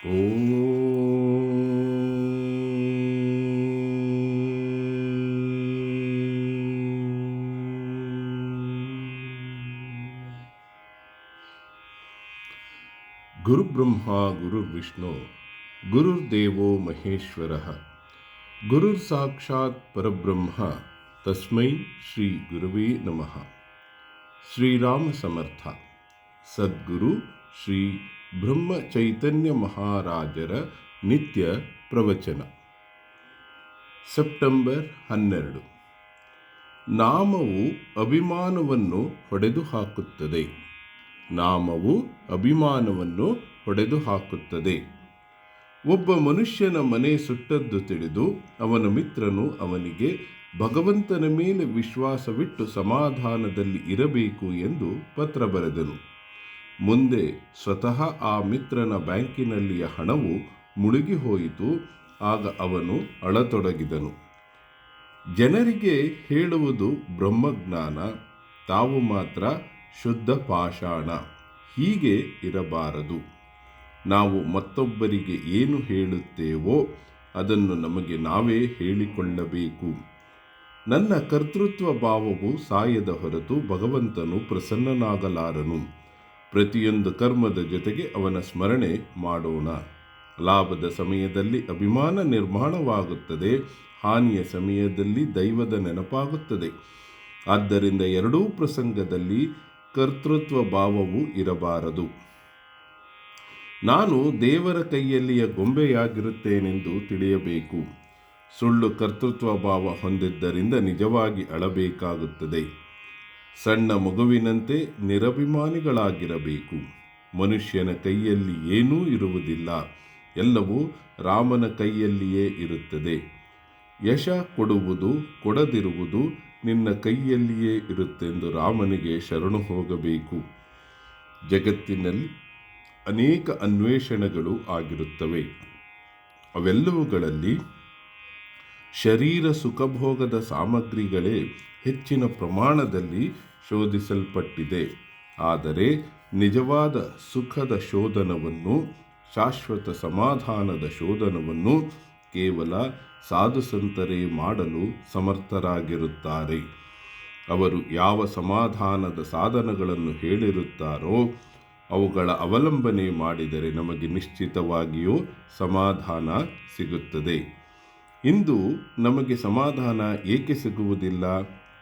ಓಂ ಗುರುಬ್ರಹ್ಮ ಗುರುರ್ವಿಷ್ಣು ಗುರುರ್ದೇವೋ ಮಹೇಶ್ವರಃ ಗುರುರ್ ಸಾಕ್ಷಾತ್ ಪರಬ್ರಹ್ಮ ತಸ್ಮೈ ಶ್ರೀ ಗುರುವೇ ನಮಃ. ಶ್ರೀರಾಮ ಸಮರ್ಥ. ಸದ್ಗುರು ಶ್ರೀ ಬ್ರಹ್ಮ ಚೈತನ್ಯ ಮಹಾರಾಜರ ನಿತ್ಯ ಪ್ರವಚನ. ಸೆಪ್ಟೆಂಬರ್ 12. ನಾಮವು ಅಭಿಮಾನವನ್ನು ಹೊಡೆದು ಹಾಕುತ್ತದೆ. ನಾಮವು ಅಭಿಮಾನವನ್ನು ಹೊಡೆದು ಹಾಕುತ್ತದೆ. ಒಬ್ಬ ಮನುಷ್ಯನ ಮನೆ ಸುಟ್ಟದ್ದು ತಿಳಿದು ಅವನ ಮಿತ್ರನು ಅವನಿಗೆ ಭಗವಂತನ ಮೇಲೆ ವಿಶ್ವಾಸವಿಟ್ಟು ಸಮಾಧಾನದಲ್ಲಿ ಇರಬೇಕು ಎಂದು ಪತ್ರ ಬರೆದನು. ಮುಂದೆ ಸ್ವತಃ ಆ ಮಿತ್ರನ ಬ್ಯಾಂಕಿನಲ್ಲಿಯ ಹಣವು ಮುಳುಗಿ ಹೋಯಿತು. ಆಗ ಅವನು ಅಳತೊಡಗಿದನು. ಜನರಿಗೆ ಹೇಳುವುದು ಬ್ರಹ್ಮಜ್ಞಾನ, ತಾವು ಮಾತ್ರ ಶುದ್ಧ ಪಾಷಾಣ. ಹೀಗೆ ಇರಬಾರದು. ನಾವು ಮತ್ತೊಬ್ಬರಿಗೆ ಏನು ಹೇಳುತ್ತೇವೋ ಅದನ್ನು ನಮಗೆ ನಾವೇ ಹೇಳಿಕೊಳ್ಳಬೇಕು. ನನ್ನ ಕರ್ತೃತ್ವ ಭಾವವು ಸಾಯದ ಹೊರತು ಭಗವಂತನು ಪ್ರಸನ್ನನಾಗಲಾರನು. ಪ್ರತಿಯೊಂದು ಕರ್ಮದ ಜೊತೆಗೆ ಅವನ ಸ್ಮರಣೆ ಮಾಡೋಣ. ಲಾಭದ ಸಮಯದಲ್ಲಿ ಅಭಿಮಾನ ನಿರ್ಮಾಣವಾಗುತ್ತದೆ, ಹಾನಿಯ ಸಮಯದಲ್ಲಿ ದೈವದ ನೆನಪಾಗುತ್ತದೆ. ಆದ್ದರಿಂದ ಎರಡೂ ಪ್ರಸಂಗದಲ್ಲಿ ಕರ್ತೃತ್ವ ಭಾವವು ಇರಬಾರದು. ನಾನು ದೇವರ ಕೈಯಲ್ಲಿಯ ಗೊಂಬೆಯಾಗಿರುತ್ತೇನೆಂದು ತಿಳಿಯಬೇಕು. ಸುಳ್ಳು ಕರ್ತೃತ್ವ ಭಾವ ಹೊಂದಿದ್ದರಿಂದ ನಿಜವಾಗಿ ಅಳಬೇಕಾಗುತ್ತದೆ. ಸಣ್ಣ ಮಗುವಿನಂತೆ ನಿರಭಿಮಾನಿಗಳಾಗಿರಬೇಕು. ಮನುಷ್ಯನ ಕೈಯಲ್ಲಿ ಏನೂ ಇರುವುದಿಲ್ಲ, ಎಲ್ಲವೂ ರಾಮನ ಕೈಯಲ್ಲಿಯೇ ಇರುತ್ತದೆ. ಯಶ ಕೊಡುವುದು ಕೊಡದಿರುವುದು ನಿನ್ನ ಕೈಯಲ್ಲಿಯೇ ಇರುತ್ತೆಂದು ರಾಮನಿಗೆ ಶರಣು ಹೋಗಬೇಕು. ಜಗತ್ತಿನಲ್ಲಿ ಅನೇಕ ಅನ್ವೇಷಣೆಗಳು ಆಗಿರುತ್ತವೆ. ಅವೆಲ್ಲವುಗಳಲ್ಲಿ ಶರೀರ ಸುಖಭೋಗದ ಸಾಮಗ್ರಿಗಳೇ ಹೆಚ್ಚಿನ ಪ್ರಮಾಣದಲ್ಲಿ ಶೋಧಿಸಲ್ಪಟ್ಟಿದೆ. ಆದರೆ ನಿಜವಾದ ಸುಖದ ಶೋಧನವನ್ನು, ಶಾಶ್ವತ ಸಮಾಧಾನದ ಶೋಧನವನ್ನು ಕೇವಲ ಸಾಧುಸಂತರೇ ಮಾಡಲು ಸಮರ್ಥರಾಗಿರುತ್ತಾರೆ. ಅವರು ಯಾವ ಸಮಾಧಾನದ ಸಾಧನಗಳನ್ನು ಹೇಳಿರುತ್ತಾರೋ ಅವುಗಳ ಅವಲಂಬನೆ ಮಾಡಿದರೆ ನಮಗೆ ನಿಶ್ಚಿತವಾಗಿಯೂ ಸಮಾಧಾನ ಸಿಗುತ್ತದೆ. ಇಂದು ನಮಗೆ ಸಮಾಧಾನ ಏಕೆ ಸಿಗುವುದಿಲ್ಲ?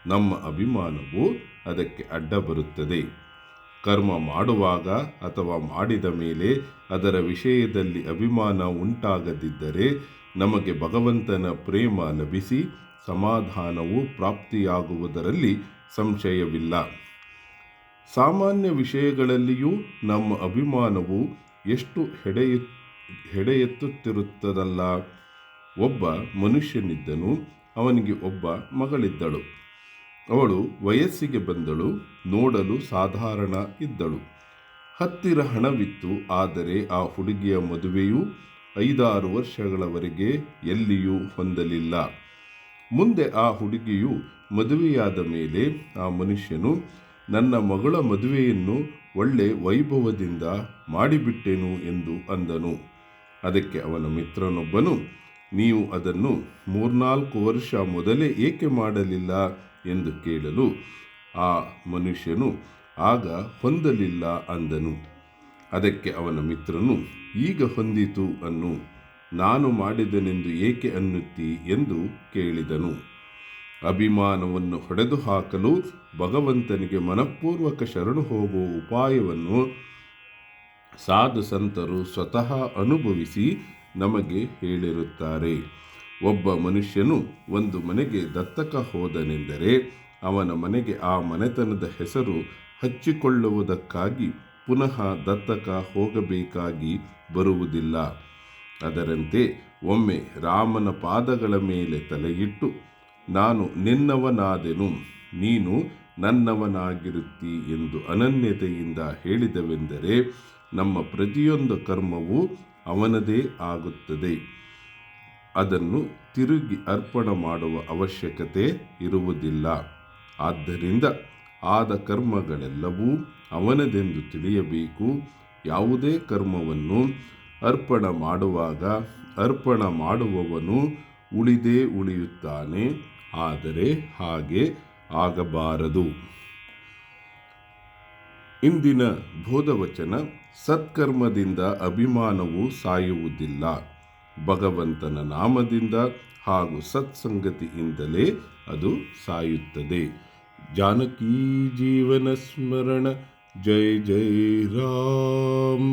ನಮ್ಮ ಅಭಿಮಾನವು ಅದಕ್ಕೆ ಅಡ್ಡ ಬರುತ್ತದೆ. ಕರ್ಮ ಮಾಡುವಾಗ ಅಥವಾ ಮಾಡಿದ ಮೇಲೆ ಅದರ ವಿಷಯದಲ್ಲಿ ಅಭಿಮಾನ ಉಂಟಾಗದಿದ್ದರೆ ನಮಗೆ ಭಗವಂತನ ಪ್ರೇಮ ಲಭಿಸಿ ಸಮಾಧಾನವು ಪ್ರಾಪ್ತಿಯಾಗುವುದರಲ್ಲಿ ಸಂಶಯವಿಲ್ಲ. ಸಾಮಾನ್ಯ ವಿಷಯಗಳಲ್ಲಿಯೂ ನಮ್ಮ ಅಭಿಮಾನವು ಎಷ್ಟು ಹೆಡೆಯೆತ್ತುತ್ತಿರುತ್ತದಲ್ಲ. ಒಬ್ಬ ಮನುಷ್ಯನಿದ್ದನು, ಅವನಿಗೆ ಒಬ್ಬ ಮಗಳಿದ್ದಳು. ಅವಳು ವಯಸ್ಸಿಗೆ ಬಂದಳು, ನೋಡಲು ಸಾಧಾರಣ ಇದ್ದಳು. ಹತ್ತಿರ ಹಣವಿತ್ತು. ಆದರೆ ಆ ಹುಡುಗಿಯ ಮದುವೆಯು 5-6 ವರ್ಷಗಳವರೆಗೆ ಎಲ್ಲಿಯೂ ಹೊಂದಲಿಲ್ಲ. ಮುಂದೆ ಆ ಹುಡುಗಿಯು ಮದುವೆಯಾದ ಮೇಲೆ ಆ ಮನುಷ್ಯನು ನನ್ನ ಮಗಳ ಮದುವೆಯನ್ನು ಒಳ್ಳೆ ವೈಭವದಿಂದ ಮಾಡಿಬಿಟ್ಟೆನು ಎಂದು ಅಂದನು. ಅದಕ್ಕೆ ಅವನ ಮಿತ್ರನೊಬ್ಬನು, ನೀವು ಅದನ್ನು 3-4 ವರ್ಷ ಮೊದಲೇ ಏಕೆ ಮಾಡಲಿಲ್ಲ ಎಂದು ಕೇಳಲು ಆ ಮನುಷ್ಯನು ಆಗ ಹೊಂದಲಿಲ್ಲ ಅಂದನು. ಅದಕ್ಕೆ ಅವನ ಮಿತ್ರನು, ಈಗ ಹೊಂದಿತು ಅನ್ನು, ನಾನು ಮಾಡಿದನೆಂದು ಏಕೆ ಅನ್ನುತ್ತಿ ಎಂದು ಕೇಳಿದನು. ಅಭಿಮಾನವನ್ನು ಹೊಡೆದು ಹಾಕಲು ಭಗವಂತನಿಗೆ ಮನಪೂರ್ವಕ ಶರಣು ಹೋಗುವ ಉಪಾಯವನ್ನು ಸಾಧು ಸಂತರು ಸ್ವತಃ ಅನುಭವಿಸಿ ನಮಗೆ ಹೇಳಿರುತ್ತಾರೆ. ಒಬ್ಬ ಮನುಷ್ಯನು ಒಂದು ಮನೆಗೆ ದತ್ತಕ ಹೋದನೆಂದರೆ ಅವನ ಮನೆಗೆ ಆ ಮನೆತನದ ಹೆಸರು ಹಚ್ಚಿಕೊಳ್ಳುವುದಕ್ಕಾಗಿ ಪುನಃ ದತ್ತಕ ಹೋಗಬೇಕಾಗಿ ಬರುವುದಿಲ್ಲ. ಅದರಂತೆ ಒಮ್ಮೆ ರಾಮನ ಪಾದಗಳ ಮೇಲೆ ತಲೆಯಿಟ್ಟು ನಾನು ನಿನ್ನವನಾದೆನು, ನೀನು ನನ್ನವನಾಗಿರುತ್ತಿ ಎಂದು ಅನನ್ಯತೆಯಿಂದ ಹೇಳಿದವೆಂದರೆ ನಮ್ಮ ಪ್ರತಿಯೊಂದು ಕರ್ಮವೂ ಅವನದೇ ಆಗುತ್ತದೆ. ಅದನ್ನು ತಿರುಗಿ ಅರ್ಪಣೆ ಮಾಡುವ ಅವಶ್ಯಕತೆ ಇರುವುದಿಲ್ಲ. ಆದ್ದರಿಂದ ಆದ ಕರ್ಮಗಳೆಲ್ಲವೂ ಅವನದೆಂದು ತಿಳಿಯಬೇಕು. ಯಾವುದೇ ಕರ್ಮವನ್ನು ಅರ್ಪಣ ಮಾಡುವಾಗ ಅರ್ಪಣ ಮಾಡುವವನು ಉಳಿದೇ ಉಳಿಯುತ್ತಾನೆ, ಆದರೆ ಹಾಗೆ ಆಗಬಾರದು. ಇಂದಿನ ಬೋಧವಚನ: ಸತ್ಕರ್ಮದಿಂದ ಅಭಿಮಾನವು ಸಾಯುವುದಿಲ್ಲ, ಭಗವಂತನ ನಾಮದಿಂದ ಹಾಗೂ ಸತ್ಸಂಗತಿಯಿಂದಲೇ ಅದು ಸಾಯುತ್ತದೆ. ಜಾನಕಿ ಜೀವನ ಸ್ಮರಣ. ಜೈ ಜೈ ರಾಮ್.